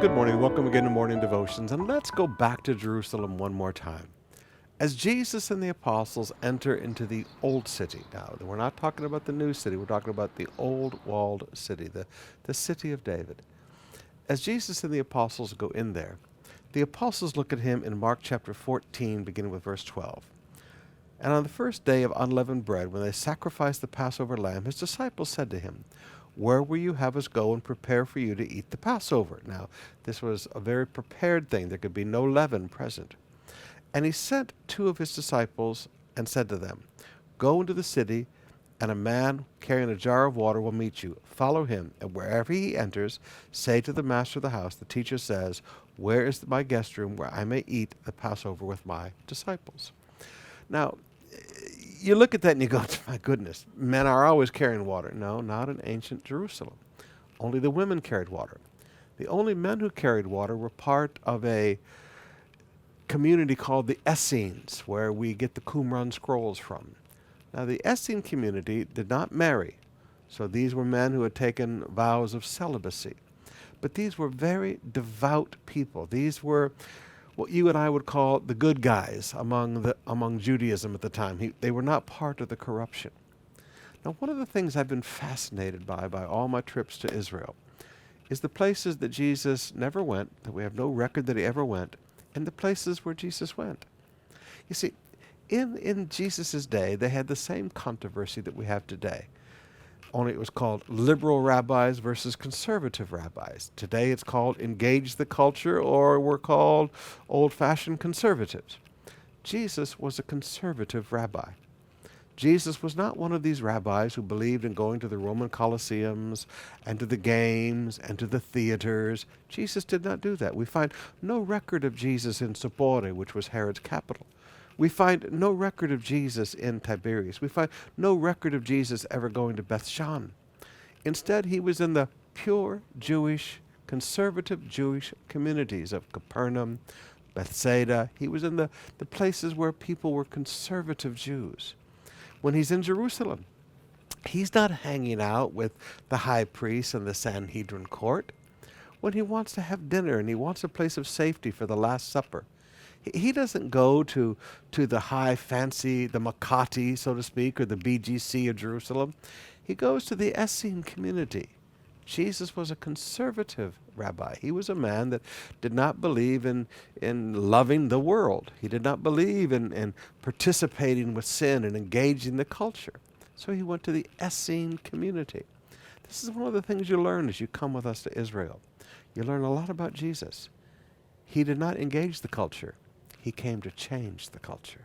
Good morning. Welcome again to Morning Devotions. And let's go back to Jerusalem one more time. As Jesus and the apostles enter into the old city, now we're not talking about the new city, we're talking about the old walled city, the city of David. As Jesus and the apostles go in there, the apostles look at him in Mark chapter 14, beginning with verse 12. And on the first day of unleavened bread, when they sacrificed the Passover lamb, his disciples said to him, "Where will you have us go and prepare for you to eat the Passover?" Now, this was a very prepared thing. There could be no leaven present. And he sent two of his disciples and said to them, "Go into the city, and a man carrying a jar of water will meet you. Follow him, and wherever he enters, say to the master of the house, the teacher says, 'Where is my guest room where I may eat the Passover with my disciples?'" Now, you look at that and you go, "My goodness, men are always carrying water." No, not in ancient Jerusalem. Only the women carried water. The only men who carried water were part of a community called the Essenes, where we get the Qumran scrolls from. Now, the Essene community did not marry, so these were men who had taken vows of celibacy. But these were very devout people. These were what you and I would call the good guys among Judaism at the time. They were not part of the corruption. Now, one of the things I've been fascinated by all my trips to Israel is the places that Jesus never went, that we have no record that he ever went, and the places where Jesus went. You see, in Jesus' day, they had the same controversy that we have today. Only it was called liberal rabbis versus conservative rabbis. Today it's called engage the culture, or we're called old-fashioned conservatives. Jesus was a conservative rabbi. Jesus was not one of these rabbis who believed in going to the Roman Colosseums and to the games and to the theaters. Jesus did not do that. We find no record of Jesus in Sapore, which was Herod's capital. We find no record of Jesus in Tiberias. We find no record of Jesus ever going to Bethshan. Instead, he was in the pure Jewish, conservative Jewish communities of Capernaum, Bethsaida. He was in the places where people were conservative Jews. When he's in Jerusalem, he's not hanging out with the high priest and the Sanhedrin court. When he wants to have dinner and he wants a place of safety for the Last Supper, he doesn't go to the high fancy, the Makati, so to speak, or the BGC of Jerusalem. He goes to the Essene community. Jesus was a conservative rabbi. He was a man that did not believe in loving the world. He did not believe in participating with sin and engaging the culture. So he went to the Essene community. This is one of the things you learn as you come with us to Israel. You learn a lot about Jesus. He did not engage the culture. He came to change the culture.